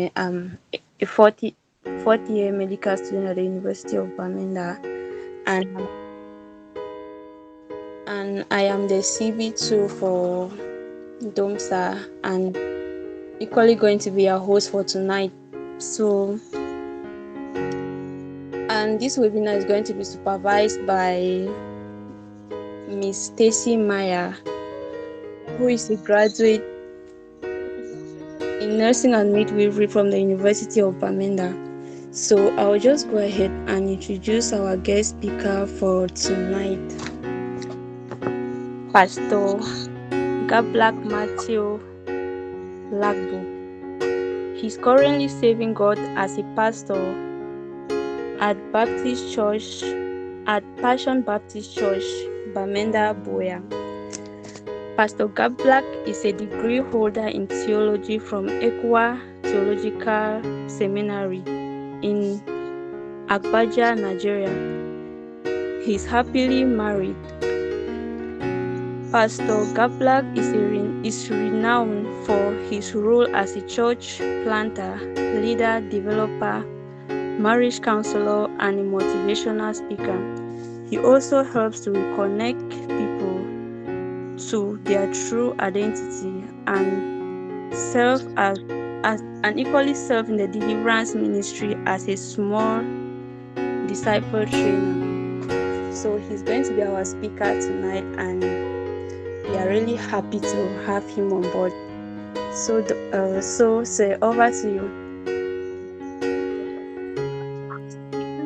A 40-year medical student at the University of Bamenda, and I am the CB2 for Domsa, and equally going to be a host for tonight. So, and this webinar is going to be supervised by Miss Stacy Meyer, who is a graduate in nursing and midwifery from the University of Bamenda. So I'll just go ahead and introduce our guest speaker for tonight, Pastor Gablak Matthew Lagbo. He's currently serving God as a pastor at Passion Baptist Church, Bamenda, Boya. Pastor Gablak is a degree holder in theology from Ekwa Theological Seminary in Agbaja, Nigeria. He's happily married. Pastor Gablak is renowned for his role as a church planter, leader, developer, marriage counselor, and a motivational speaker. He also helps to reconnect people to their true identity and equally serve in the deliverance ministry as a small disciple trainer. So he's going to be our speaker tonight, and we are really happy to have him on board. So over to you.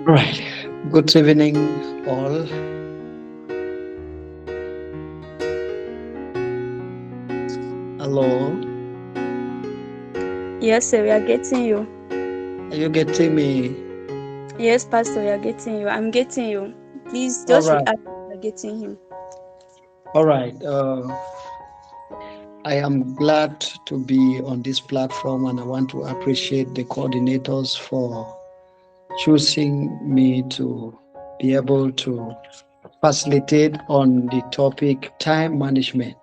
Right. Good evening, all. Hello. Yes, sir, we are getting you. Are you getting me? Yes, Pastor, we are getting you. I'm getting you. Please All just right. react. We are getting him. All right. I am glad to be on this platform, and I want to appreciate the coordinators for choosing me to be able to facilitate on the topic time management.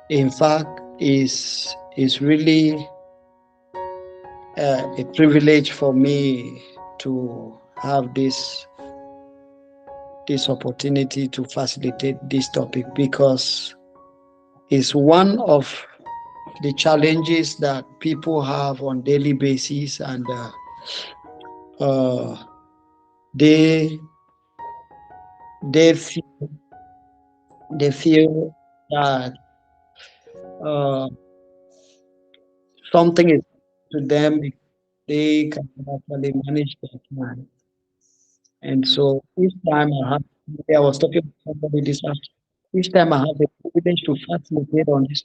In fact, is really a privilege for me to have this opportunity to facilitate this topic, because it's one of the challenges that people have on daily basis, and uh, they they feel, they feel that uh, something is to them because they can actually manage their time. And so each time I was talking to somebody this afternoon, each time I have the privilege to facilitate on this,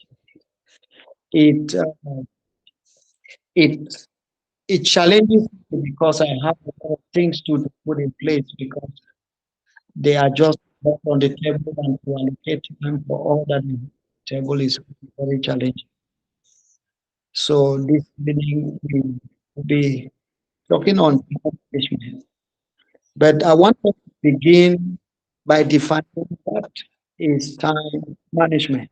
it uh, it it challenges me because I have a lot of things to put in place, because they are just not on the table, and to allocate time for all that the table is very challenging. So this evening we will be talking on time management. But I want to begin by defining what is time management.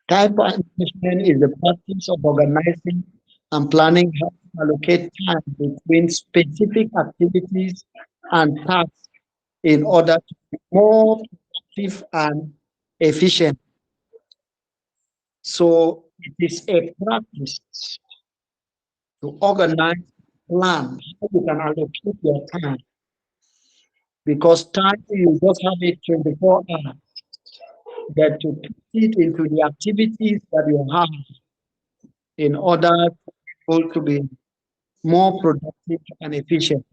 Time management is the practice of organizing and planning how to allocate time between specific activities and tasks in order to be more productive and efficient. So it is a practice to organize, plan how you can allocate your time, because time you just have it 24 hours, that to put it into the activities that you have in order to be able to be more productive and efficient.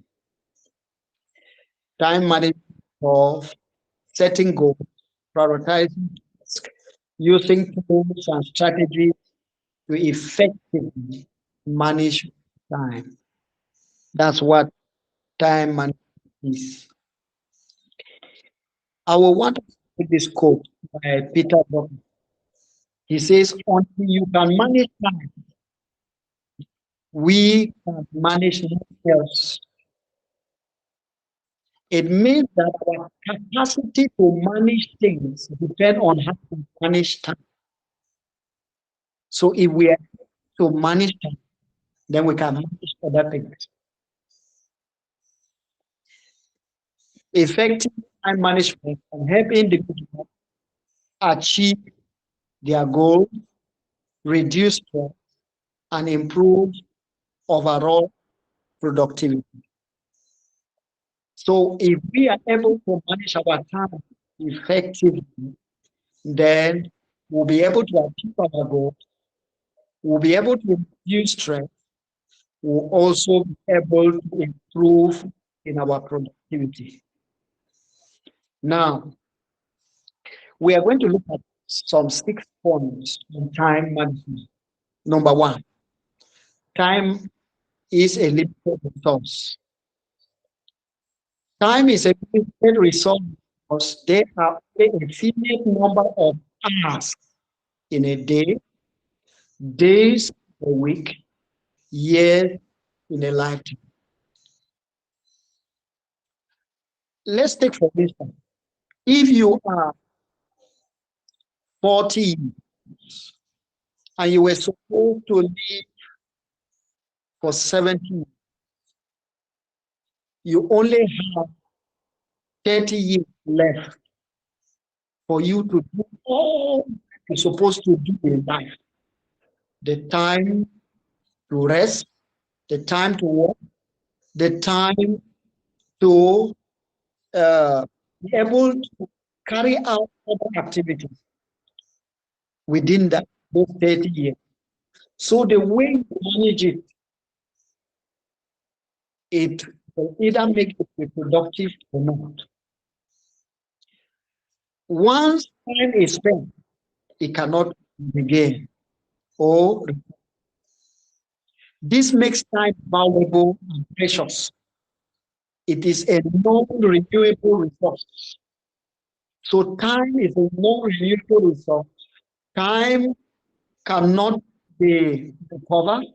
Time management of setting goals, prioritizing tasks, using tools and strategies to effectively manage time. That's what time management is. I will want to read this quote by Peter Drucker. He says, until you can manage time, we can manage nothing else. It means that our capacity to manage things depend on how we manage time. So if we are to manage time, then we can manage other things. Effective time management can help individuals achieve their goals, reduce stress, and improve overall productivity. So if we are able to manage our time effectively, then we'll be able to achieve our goals, we'll be able to reduce stress, we'll also be able to improve in our productivity. Now, we are going to look at some 6 points on time management. Number one, time is a limited resource. Time is a limited resource because there are a finite number of hours in a day, days a week, years in a lifetime. Let's take for instance, if you are 40 and you were supposed to live for 70, you only have 30 years left for you to do all you're supposed to do in life. The time to rest, the time to work, the time to be able to carry out other activities within that those 30 years. So the way you manage it, it will either make it productive or not. Once time is spent, it cannot begin. Or this makes time valuable and precious. It is a non-renewable resource. So time is a non-renewable resource. Time cannot be recovered.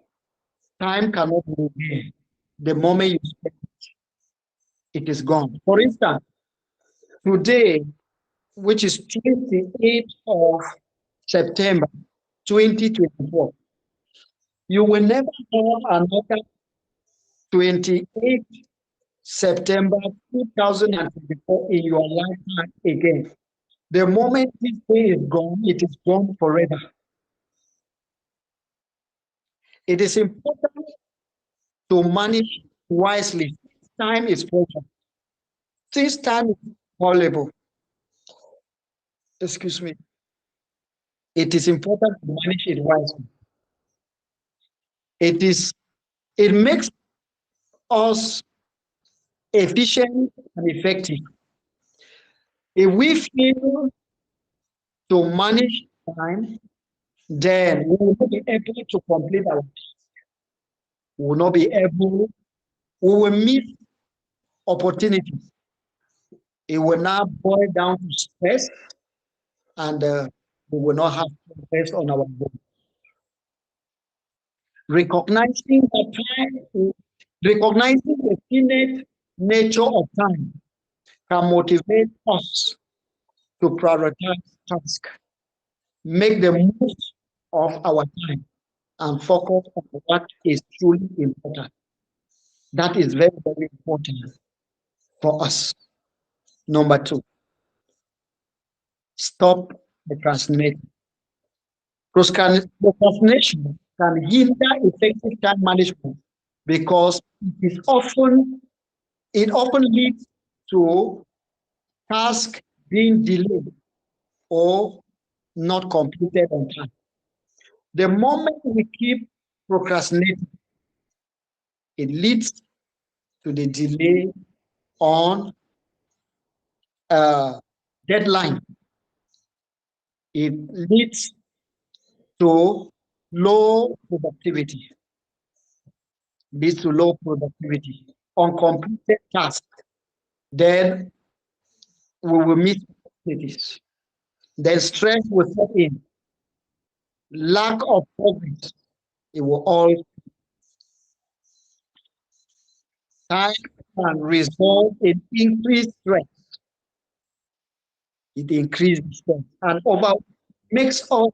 Time cannot be regained. The moment you spend it, it is gone. For instance, today, which is 28th of September 2024, you will never have another 28th September 2024 in your lifetime again. The moment this day is gone, it is gone forever. It is important to manage wisely. Time is precious. Since time is valuable, excuse me, it is important to manage it wisely. It is it makes us efficient and effective. If we fail to manage time, then we will not be able to complete our we will not be able, we will miss opportunities. It will now boil down to stress and we will not have progress on our goal. Recognizing the time, recognizing the finite nature of time can motivate us to prioritize tasks, make the most of our time, and focus on what is truly important. That is very, very important for us. Number two, stop procrastinating. Procrastination can hinder effective time management because it often leads to tasks being delayed or not completed on time. The moment we keep procrastinating, it leads to the delay on deadline. It leads to low productivity, leads to low productivity. Uncompleted tasks, then we will miss opportunities. Then stress will set in, lack of progress. It will all time can result in increased stress. It increases stress and over makes us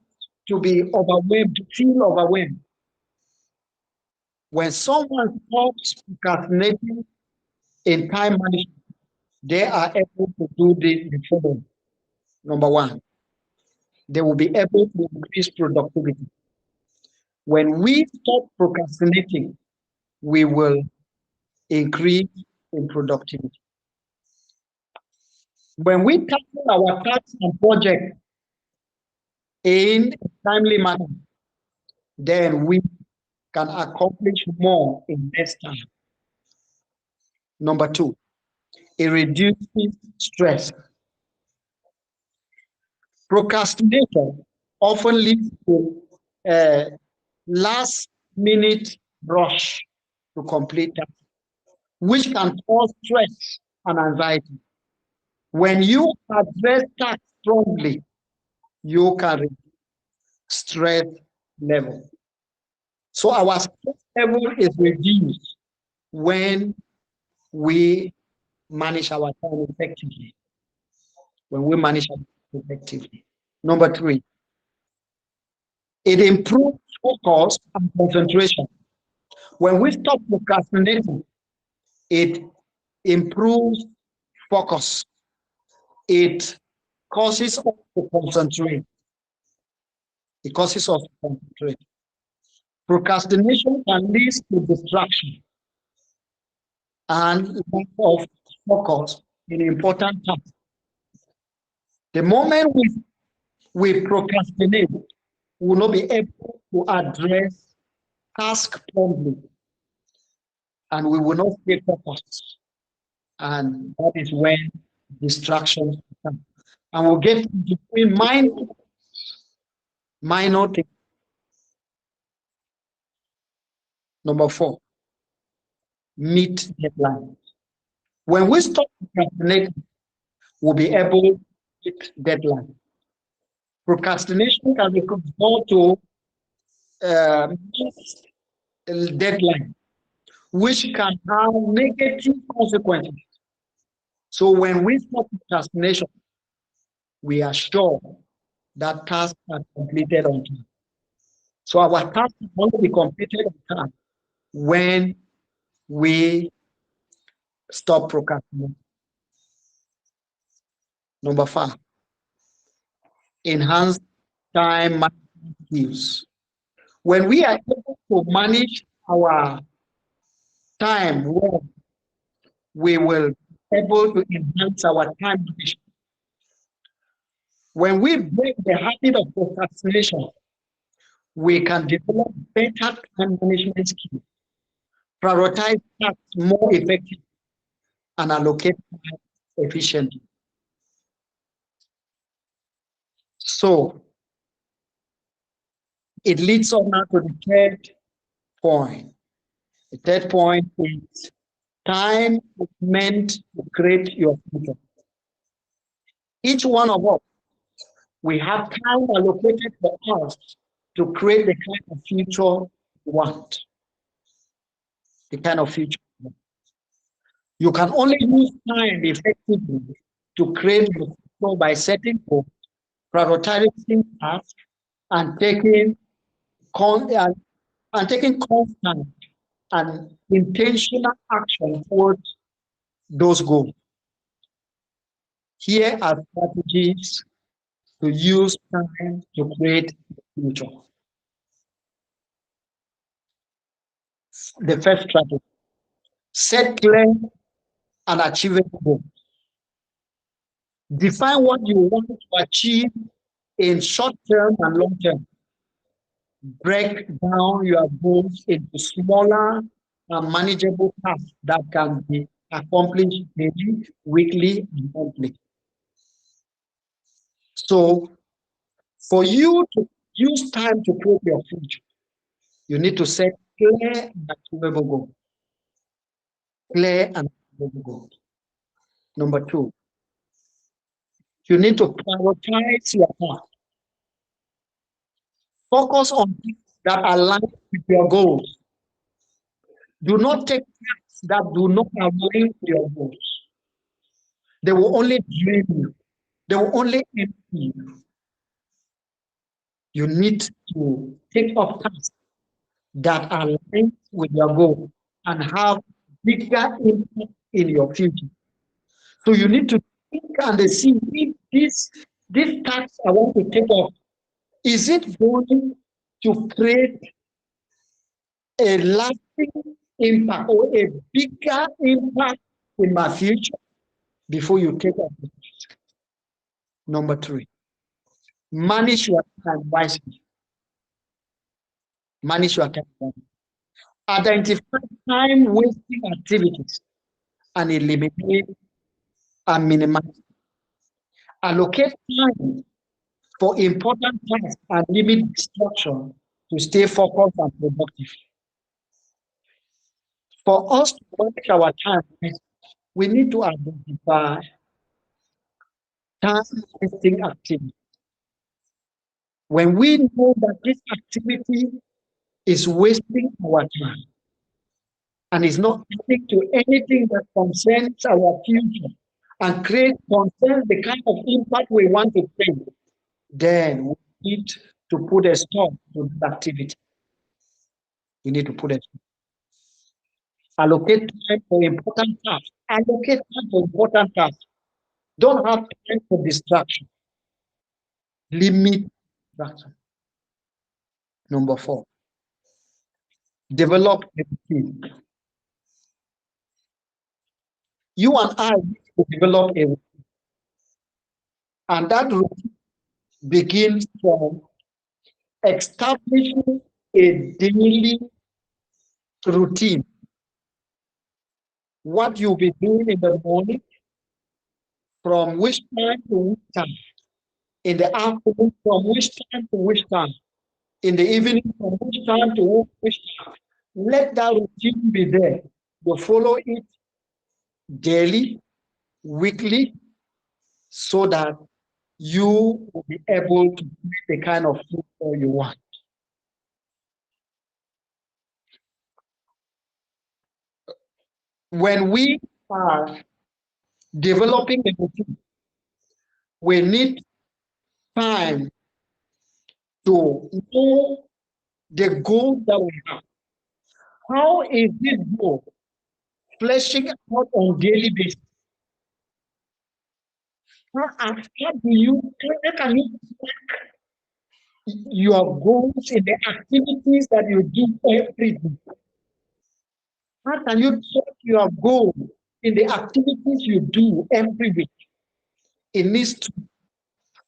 to be overwhelmed, to feel overwhelmed. When someone stops procrastinating in time management, they are able to do the following. Number one, they will be able to increase productivity. When we stop procrastinating, we will increase in productivity. When we tackle our tasks and projects in a timely manner, then we can accomplish more in less time. Number two, it reduces stress. Procrastination often leads to a last minute rush to complete tasks, which can cause stress and anxiety. When you address tasks strongly, you can reduce stress level. So our stress level is reduced when we manage our time effectively. When we manage our time effectively. Number three, it improves focus and concentration. When we stop procrastinating, it improves focus. It causes us to concentrate. It causes us to concentrate. Procrastination can lead to distraction and lack of focus in important tasks. The moment we procrastinate, we will not be able to address tasks promptly and we will not stay focused. And that is when distractions come. And we'll get between minor things. Number four, meet deadlines. When we stop procrastinating, we'll be able to meet deadlines. Procrastination can result to missed deadline, which can have negative consequences. So when we stop procrastination, we are sure that tasks are completed on time. So our tasks can only be completed on time when we stop procrastinating. Number five, enhance time management skills. When we are able to manage our time well, we will be able to enhance our time management. When we break the habit of procrastination, we can develop better time management skills, prioritize tasks more effectively, and allocate time efficiently. So it leads us now to the third point. The third point is time is meant to create your future. Each one of us, we have time allocated for us to create the kind of future we want, the kind of future. You can only use time effectively to create your future by setting goals, prioritizing tasks, and con- and, and taking constant and intentional action towards those goals. Here are strategies to use time to create the future. The first strategy, set clear and achievable goals. Define what you want to achieve in short term and long term. Break down your goals into smaller and manageable tasks that can be accomplished daily, weekly, and monthly. So, for you to use time to create your future, you need to set clear and achievable goals. Clear and achievable goals. Number two, you need to prioritize your path. Focus on things that align with your goals. Do not take paths that do not align with your goals. They will only drain you. They will only empty you. You need to take up tasks that aligns with your goal and have bigger impact in your future. So you need to think and see if this task I want to take up, is it going to create a lasting impact or a bigger impact in my future before you take up. Number three, manage your time wisely. Manage your time wisely. Identify time wasting activities and eliminate and minimize. Allocate time for important tasks and limit distraction to stay focused and productive. For us to manage our time, we need to identify time wasting activities. When we know that this activity is wasting our time and is not adding to anything that concerns our future and create concerns the kind of impact we want to create, then we need to put a stop to that activity. We need to put a stop. Allocate time for important tasks. Allocate time for important tasks. Don't have time for distraction. Limit distraction. Number four, develop a routine. You and I need to develop a routine. And that routine begins from establishing a daily routine. What you'll be doing in the morning, from which time to which time, in the afternoon, from which time to which time, in the evening, from which time to which time. Let that routine be there. You follow it daily, weekly, so that you will be able to create the kind of future you want. When we are developing a routine, we need time to know the goal that we have. How is this goal fleshing out on daily basis? How do you how can you track your goals in the activities that you do every day? How can you track your goal in the activities you do every week? It needs to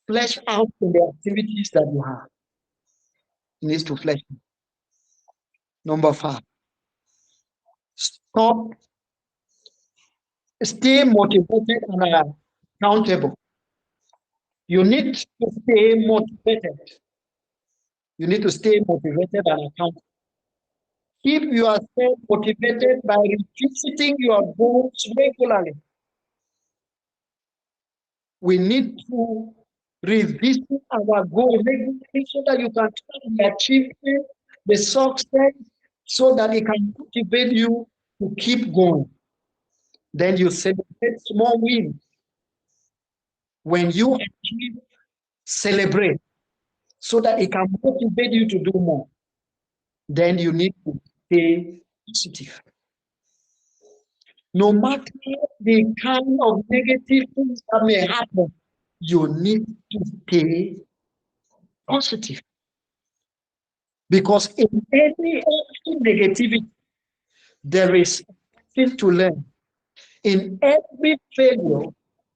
flesh out in the activities that you have. It needs to flesh out. Number five, stop, stay motivated and accountable. You need to stay motivated. You need to stay motivated and accountable. Keep yourself motivated by revisiting your goals regularly. We need to revisit our goals regularly so that you can track the achievement, the success, so that it can motivate you to keep going. Then you celebrate small wins. When you achieve, celebrate so that it can motivate you to do more. Then you need to stay positive. No matter the kind of negative things that may happen, you need to stay positive. Because in every negativity, there is something to learn. In every failure,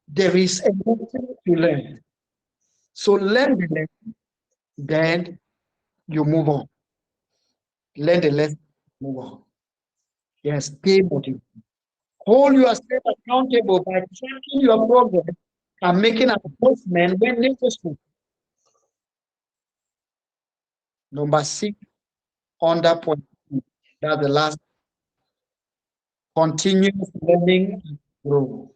there is a lesson to learn. So learn the lesson, then you move on. Learn the lesson, move on. Yes, stay motivated. Hold yourself accountable by tracking your progress and making an adjustment when necessary. Number six, under point two, that's the last, continuous learning and grow.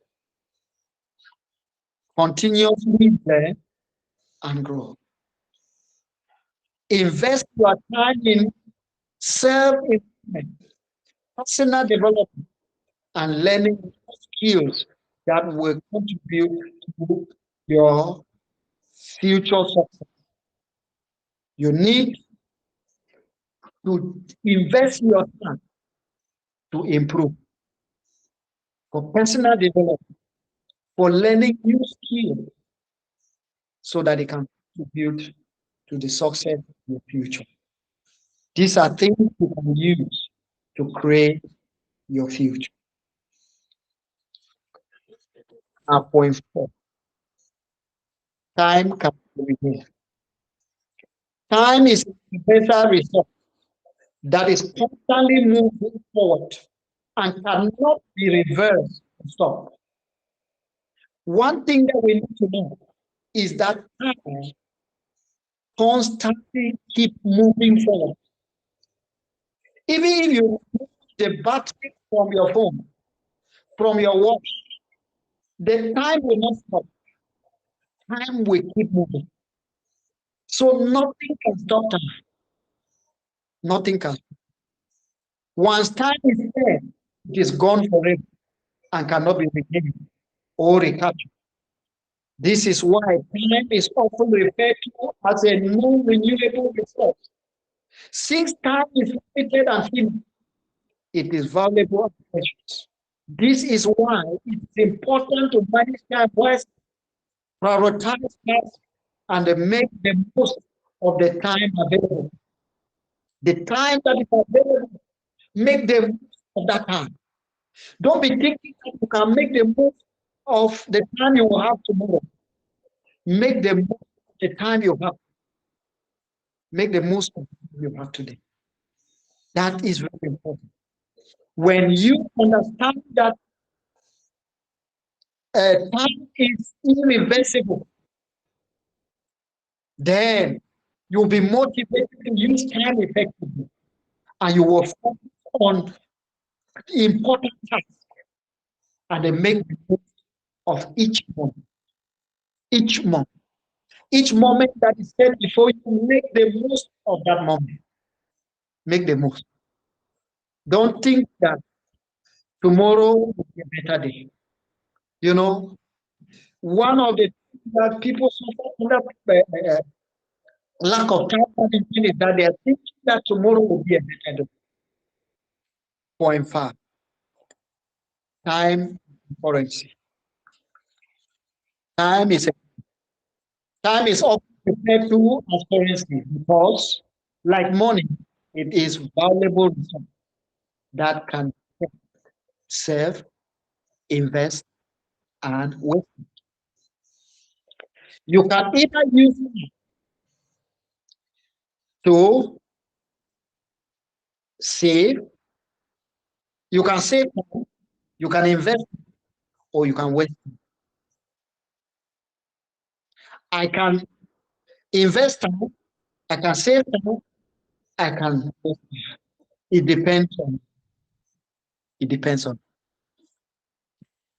Continuously learn and grow. Invest your time in self-improvement, personal development, and learning skills that will contribute to your future success. You need to invest your time to improve, for personal development, for learning new skills so that it can contribute to the success of your future. These are things you can use to create your future. Now, point four, time can be regained. Time is a better resource that is constantly moving forward and cannot be reversed or stopped. One thing that we need to know is that time constantly keep moving forward. Even if you remove the battery from your phone, from your watch, the time will not stop. Time will keep moving. So nothing can stop time. Nothing can. Once time is there, it is gone forever and cannot be regained or recaptured. This is why time is often referred to as a non-renewable resource. Since time is limited and finite, it is valuable and precious. This is why it's important to manage time wisely, prioritize tasks, and make the most of the time available. The time that is available, make the most of that time. Don't be thinking that you can make the most of the time you will have tomorrow. Make the most of the time you have. Make the most of the time you have today. That is very important. When you understand that time is irreversible, then you'll be motivated to use time effectively and you will focus on important tasks and then make the most of each moment. Each moment. Each moment that is set before you, make the most of that moment. Make the most. Don't think that tomorrow will be a better day. You know, one of the things that people suffer under lack of time management is that they are thinking that tomorrow will be a better day. Point five, time currency. Time is time is often referred to as currency because, like money, it is valuable resource that can save, invest, and waste. You can either use it to save, you can save time, you can invest, or you can waste. I can invest time, I can save time, I can waste. It depends on it depends on.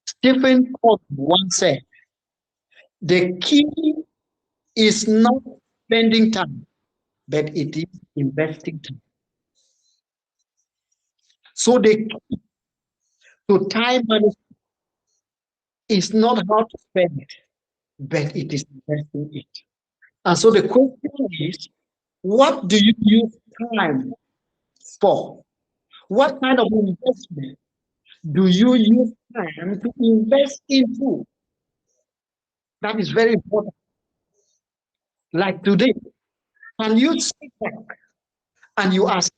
Stephen Covey once said, the key is not spending time, but it is investing time. So the key to time management is not how to spend it, but it is investing it. And so the question is, what do you use time for? What kind of investment do you use time to invest into? That is very important. Like today, can you sit back and you assess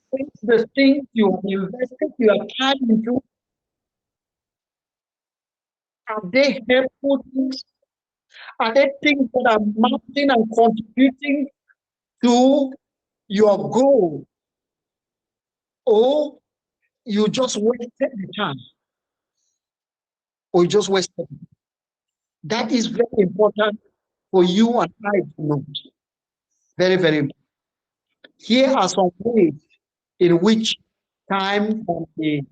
the things you have invested your time into? Are they helpful things? Are they things that are mounting and contributing to your goal? Or you just wasted the time? Or you just wasted it? That is very important for you and I to know. Very, very important. Here are some ways in which time can be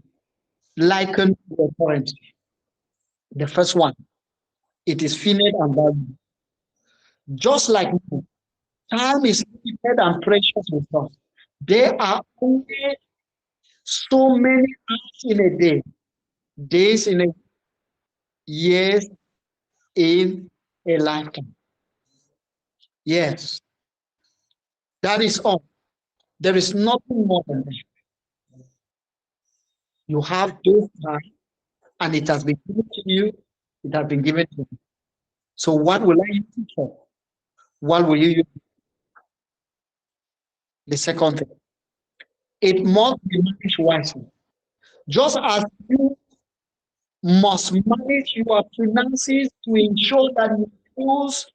likened to a currency. The first one, it is finite and valuable. Just like money, time is limited and precious resource. There are only so many hours in a day, days in a years in a lifetime. Yes, that is all. There is nothing more than that. You have those time, and it has been given to you. It has been given to you. So what will I use it for? What will you use? The second thing, it must be managed wisely. Just as you must manage your finances to ensure that you use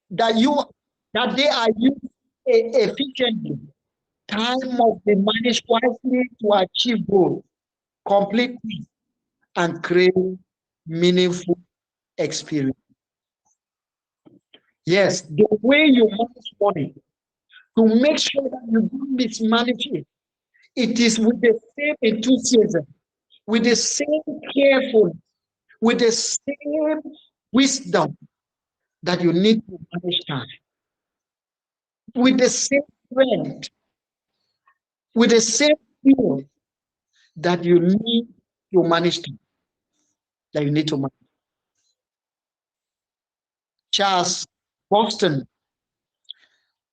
that you that they are used efficiently. Time must be managed wisely to achieve goals, complete peace, and create meaningful experience. Yes, the way you manage money to make sure that you don't mismanage it, it is with the same enthusiasm, with the same carefulness, with the same wisdom that you need to manage time, with the same strength, with the same skill that you need to manage time, that you need to manage. Charles Boston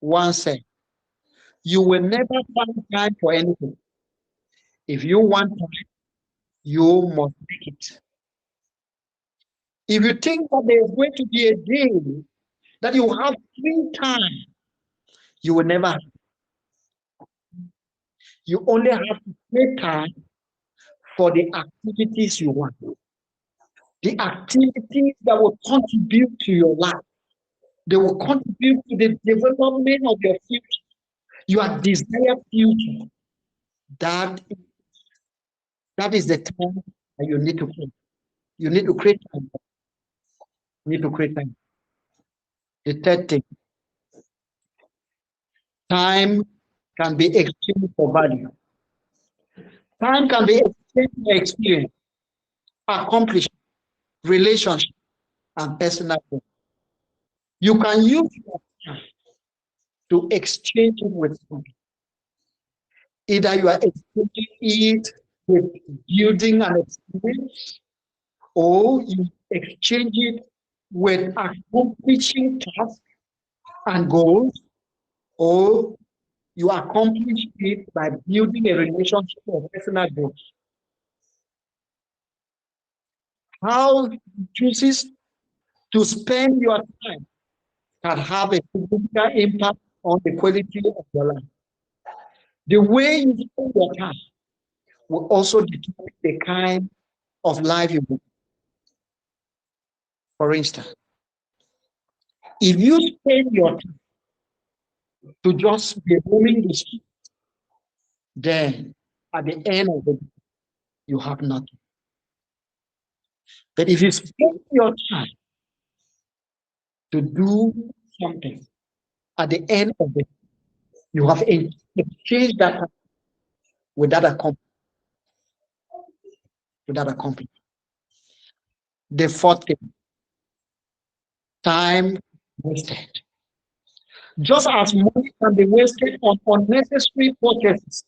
once said, "You will never find time for anything. If you want time, you must make it." If you think that there's going to be a day that you have free time, you will never have. You only have to make time for the activities you want, the activities that will contribute to your life. They will contribute to the development of your future, your desired future. That, that is the time that you need to create. You need to create time. You need to create time. The third thing, time can be exchanged for value. Time can be exchanged for experience, accomplishment, relationship, and personal growth. You can use your time to exchange it with something. Either you are exchanging it with building an experience, or you exchange it with accomplishing tasks and goals, or you accomplish it by building a relationship or personal growth. How you chooses to spend your time can have a significant impact on the quality of your life. The way you spend your time will also determine the kind of life you live. For instance, if you spend your time to just be roaming the street, then at the end of the day, you have nothing. But if you spend your time to do something, at the end of the day, you have exchanged that time with that accomplishment. The fourth thing, time wasted. Just as money can be wasted on unnecessary purchases,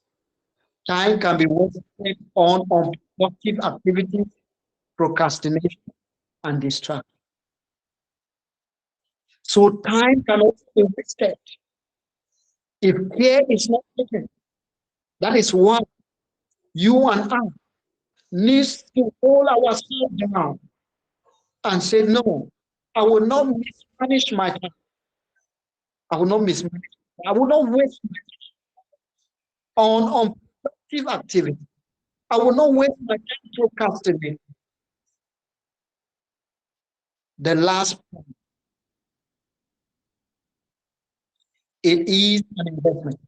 time can be wasted on unproductive activities, procrastination, and distraction. So time can also be wasted if care is not taken. That is why you and I need to hold ourselves down and say, no, I will not mismanage my time. I will not mismanage. I will not waste my time on unproductive activity. I will not waste my time procrastinating. The last point, it is an investment.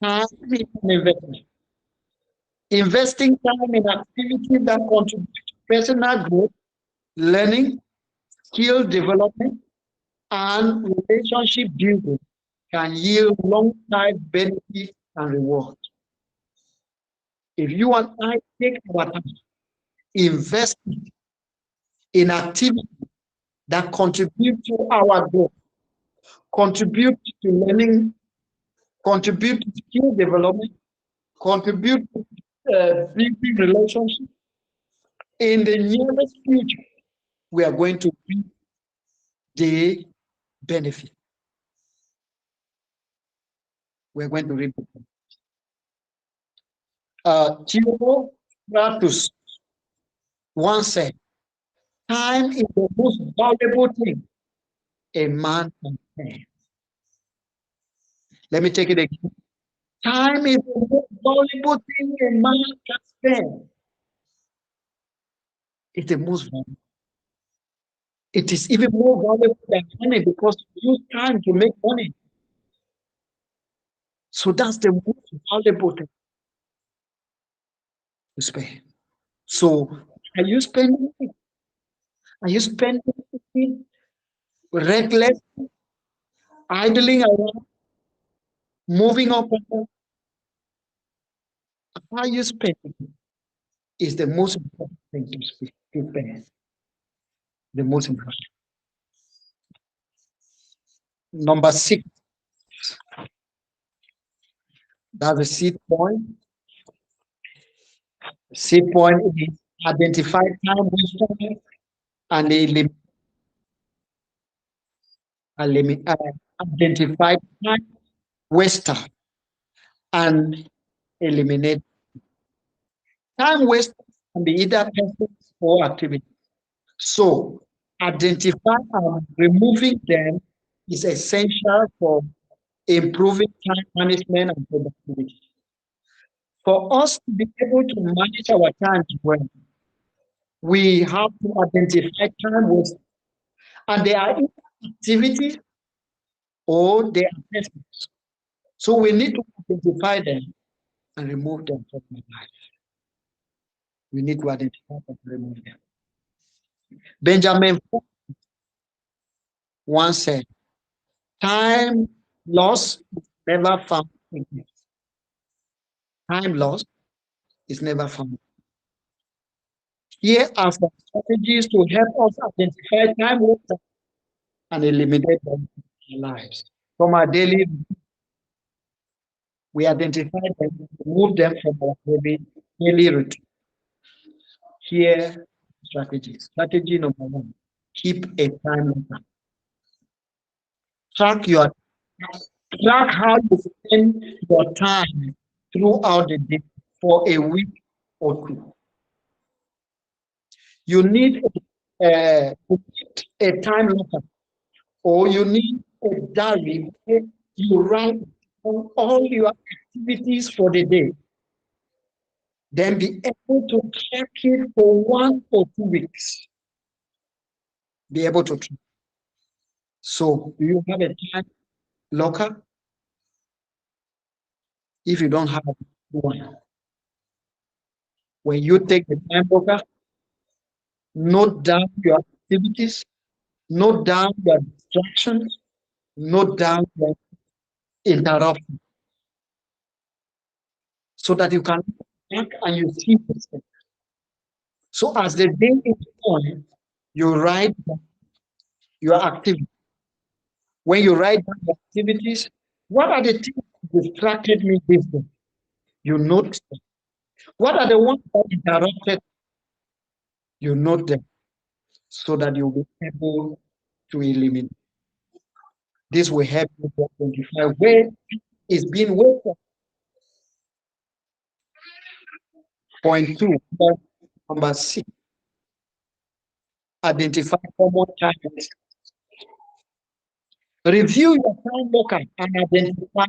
Time is an investment. Investing time in activities that contribute to personal growth, learning, skill development, and relationship building can yield long-term benefits and rewards. If you and I take our time, invest in activities that contribute to our growth, contribute to learning, contribute to skill development, contribute to building relationships, in the nearest future, we are going to reap the benefit. We're going to read it. Theophratus once said, time is the most valuable thing a man can spend. Let me take it again. Time is the most valuable thing a man can spend. It's the most valuable. It is even more valuable than money because you use time to make money. So that's the most valuable thing to spend. So are you spending it? Are you spending it reckless, idling around, moving up and down? How you spending it is the most important thing to spend. The most important. Number six, that's the seed point. Seed point is identify time wasters and identify time waster and eliminate time wasters can be either persons or activities. So identify and removing them is essential for improving time management and productivity. For us to be able to manage our time well, we have to identify time wasters, and they are either activities or they are persons. So we need to identify them and remove them from our life. We need to identify and remove them. Benjamin once said, time lost is never found again. Time lost is never found. Here are some strategies to help us identify time wasters and eliminate them in our lives. From our daily, we identify them, remove them from our daily routine. Here, strategies. Strategy number one, keep a time limit. Track your track how you spend your time throughout the day for a week or two. You need to keep a time limit, or you need a diary where you write on all your activities for the day. Then be able to track it for 1 or 2 weeks. Be able to track. So, do you have a time locker? If you don't have one, when you take the time locker, note down your activities, note down your distractions, note down your interruptions, so that you can look back and you see this thing. So as the day is on, you write down your activities. When you write down your activities, what are the things that distracted me this day? You note them. What are the ones that interrupted? You note them so that you'll be able to eliminate. This will help you to identify where is being wasted. Point two, number six, identify common targets. Review your time locker and identify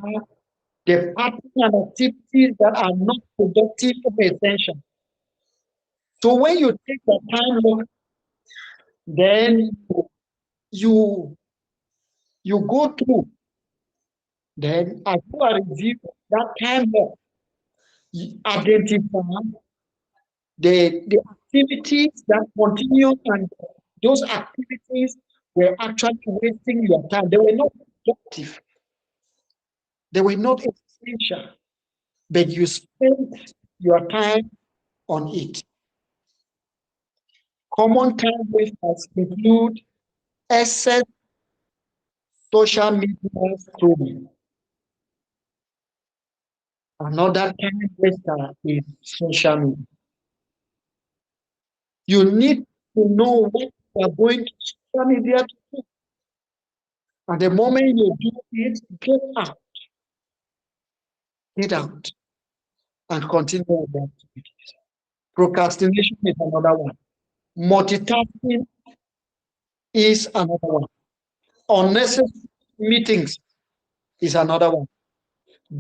the patterns and activities that are not productive or essential. So when you take the time locker, then you you go through. Then as you are reviewing that time locker, you identify the activities that continue, and those activities were actually wasting your time. They were not productive. They were not essential, but you spent your time on it. Common time wasters include excess social media scrolling. Another time waster is social media. You need to know what you are going to social media to do. At the moment you do it, get out. Get out and continue with the activities. Procrastination is another one. Multitasking is another one. Unnecessary meetings is another one.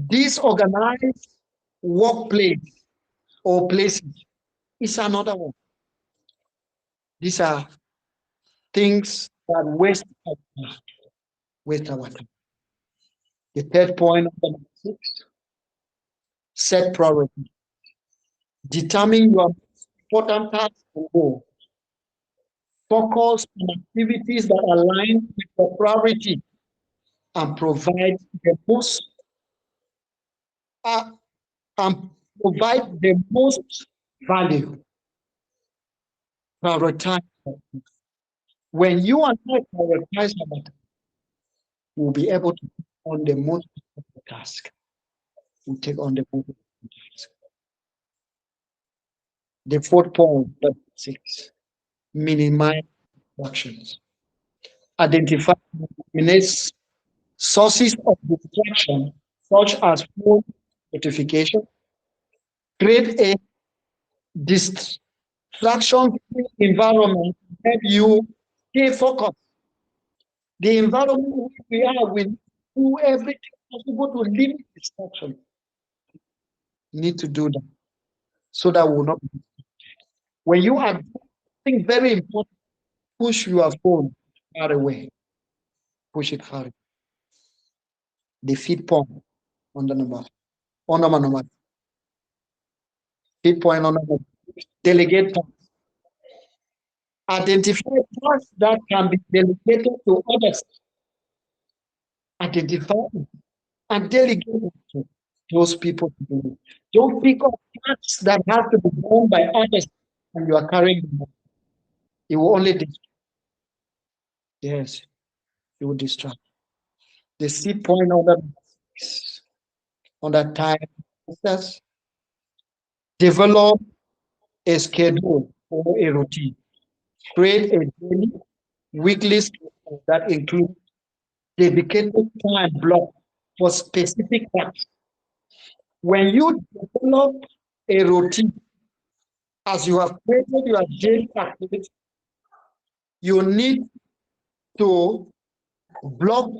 Disorganized workplace or places is another one. These are things that waste our time. The third point, number 6, set priority. Determine your most important tasks and goals. Focus on activities that align with your priority and uh, provide the most value. Prioritize. When you and I prioritize our task, we'll be able to take on the most important task. We'll take on the most important task. The fourth point, number 6, minimize distractions. Identify and eliminate sources of distraction, such as phone notification. Create a distraction-free environment to help you stay focused. The environment we are, we do everything possible to limit distraction. You need to do that so that will not be. When you are doing something very important, push your phone far away. Push it far away. The feed point on the number. On number. Feed point on number. Delegate tasks. Identify tasks that can be delegated to others. Identify and delegate it to those people to do it. Don't pick up tasks that have to be done by others and you are carrying them. It will only distract. Yes, it will distract. The seed point on that time process, develop a schedule or a routine. Create a daily, weekly schedule that includes dedicated time block for specific tasks. When you develop a routine, as you have created your daily activity, you need to block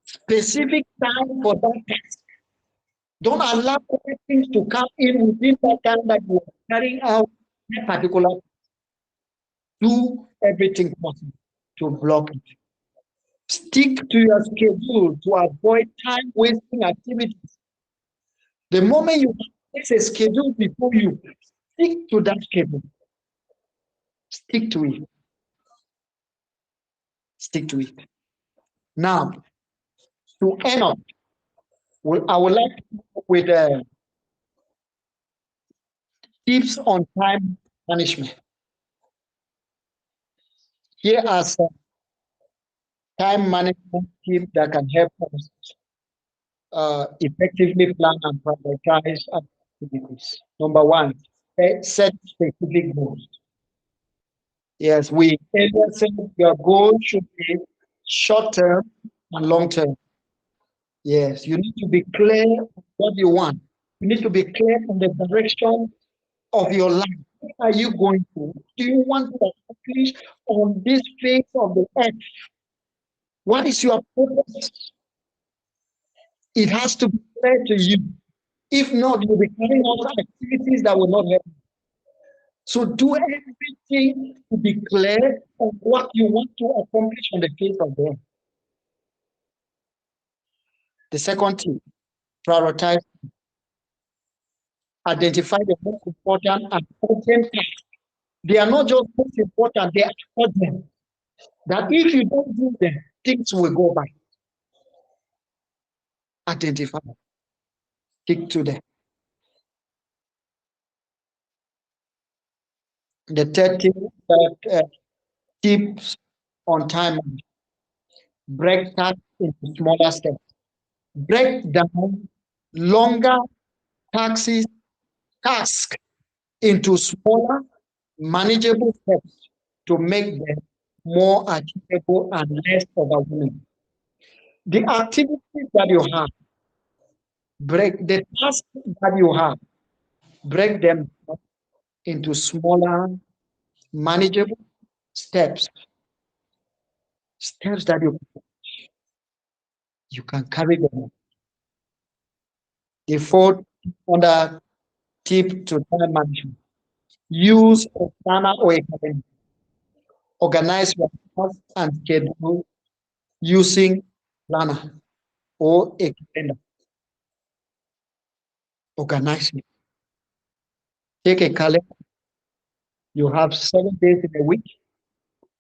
specific time for that task. Don't allow everything to come in within that time that you are carrying out that particular. Do everything possible to block it. Stick to your schedule to avoid time wasting activities. The moment you place a schedule before you, stick to that schedule. Stick to it. Stick to it. Now, to end up, I would like to go with tips on time management. Here are some time management tips that can help us effectively plan and prioritize activities. Number one, set specific goals. Yes, we earlier said your goal should be short term and long term. Yes, you need to be clear on what you want. You need to be clear on the direction of your life. What are you going to? What do you want to accomplish on this phase of the earth? What is your purpose? It has to be clear to you. If not, you'll be carrying out activities that will not help you. So do everything to be clear on what you want to accomplish on the face of the earth. The second thing, prioritize. Identify the most important and urgent tasks. They are not just most important, they are urgent. That if you don't do them, things will go by. Identify, stick to them. The third thing that tips on time, break tasks into smaller steps. Break down longer tasks into smaller, manageable steps to make them more achievable and less overwhelming. The activities that you have, Break the tasks that you have, break them into smaller, manageable steps, steps that you can carry them. The fourth other tip to time management: use a planner or a calendar. Organize your tasks and schedule using planner or a calendar. Organize it. Take a calendar. You have 7 days in a week.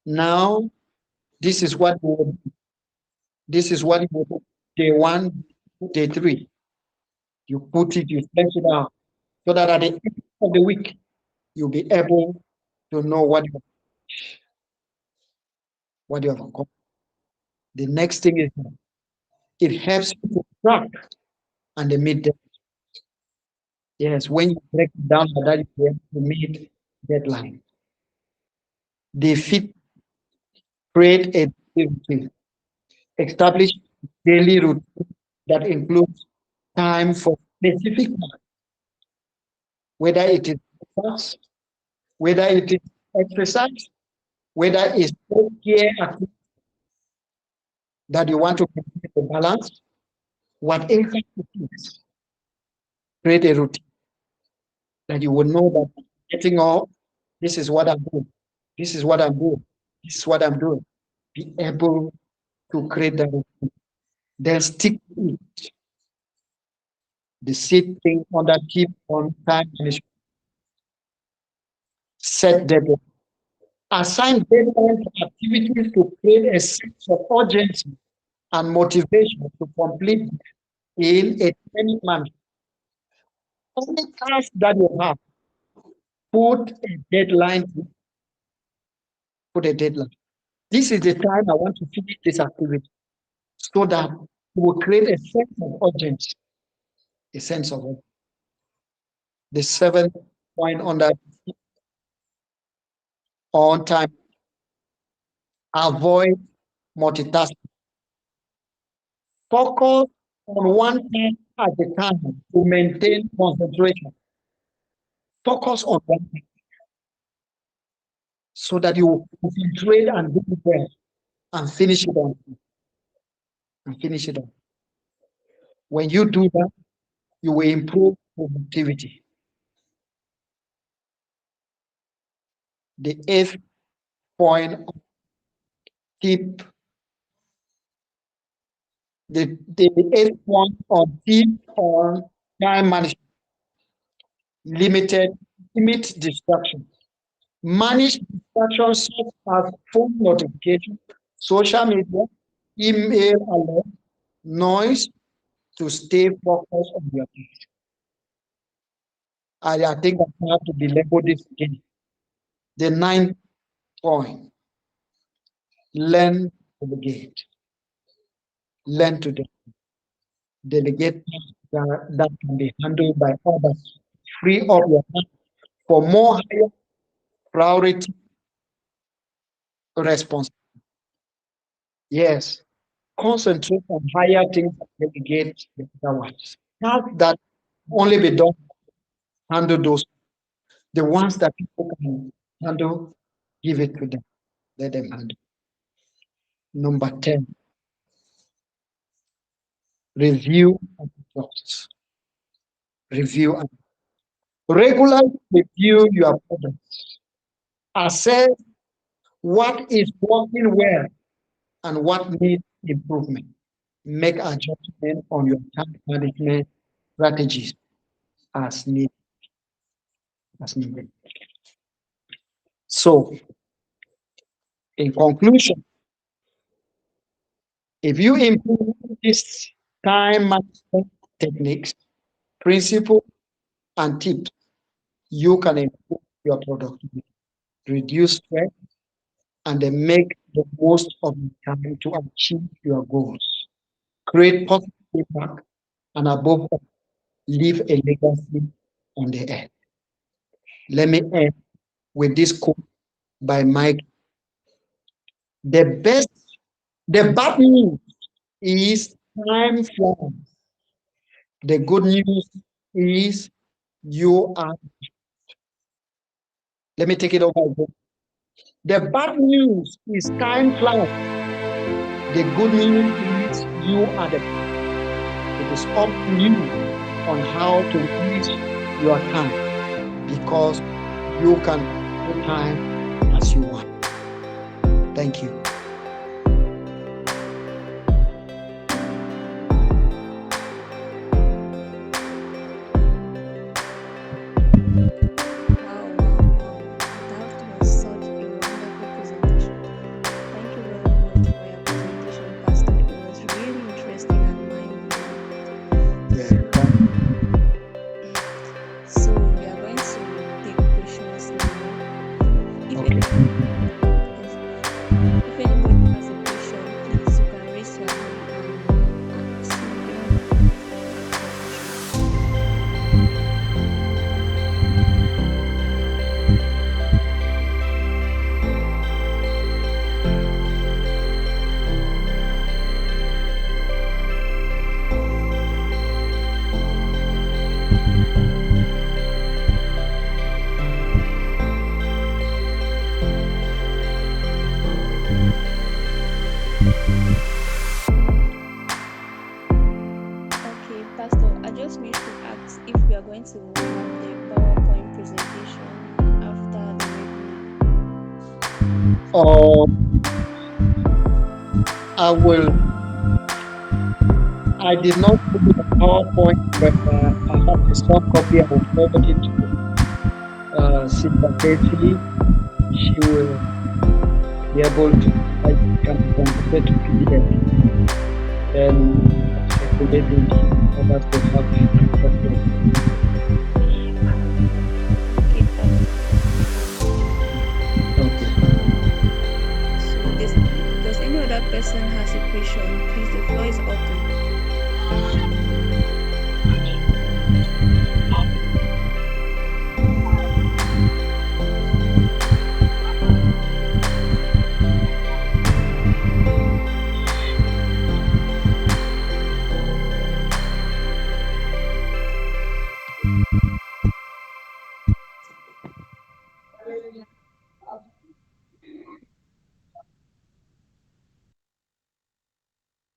Now, this is what you will do. This is what you will do. Day one, day three. You put it, you stretch it out, so that at the end of the week, you'll be able to know what you have accomplished. The next thing is it helps you to track and the meet them. Yes, when you break it down like that, you have to meet deadline. They fit, create a daily routine, establish daily routine that includes time for specific work, whether it is fast, whether it is exercise, whether it's care activity that you want to maintain the balance, whatever it is, create a routine that you will know that getting up, this is what I'm doing, this is what I'm doing, this is what I'm doing. Be able to create that routine. Then stick to it. The same thing on that keep on time management. Set deadline. Assign deadline to activities to create a sense of urgency and motivation to complete in a timely manner. Any task that you have, put a deadline. Put a deadline. This is the time I want to finish this activity, so that it will create a sense of urgency, a sense of urgency. The seventh point on that: on time, avoid multitasking. Focus on one thing at a time to maintain concentration. Focus on one thing so that you concentrate and do it well and finish it on and finish it on. When you do that, you will improve productivity. The eighth point tip, the eighth point on tip on time management: limited limit distractions. Manage distractions such as phone notification, social media, email alert, noise, to stay focused on your task. I think I have to belabor this again. The ninth point: learn to delegate. Learn to delegate tasks that can be handled by others. Free up your time for more higher priority response. Yes, concentrate on higher things and delegate the other ones. Tasks that only be done, handle those. The ones that people can handle, give it to them. Let them handle. Number 10, review and adjust. Review and regularly review your products. Assess what is working well and what needs improvement. Make adjustment on your time management strategies as needed. As needed. So, in conclusion, if you improve these time management techniques, principles, and tips, you can improve your productivity, reduce stress, and then make the most of the time to achieve your goals. Create positive impact, and above all, leave a legacy on the earth. Let me end with this quote by Mike. The best, the bad news is time flies, The good news is you are, let me take it over again. The bad news is time flies. The good news is you are the, it is up to you on how to manage your time because you can do time as you want. Thank you. Wow, wow, wow. That was such a wonderful presentation. Thank you very much for your presentation, Pastor. It was really interesting and mind-blowing. Yeah, thank you. So we are going to take questions now. If Okay. anybody, yes, if anybody has a question, please you can raise your hand and ask. So we don't ask your question. Okay, Pastor, I just wish to ask if we are going to have the PowerPoint presentation after the webinar. I will, I did not put it on PowerPoint, but I have a soft copy. I will forward it to Sister Casey. She will be able to, I can convert it to PDF. Then circulate it others will have access to it. Okay, Pastor. Okay. So does any other person has a question? Please, the floor is open.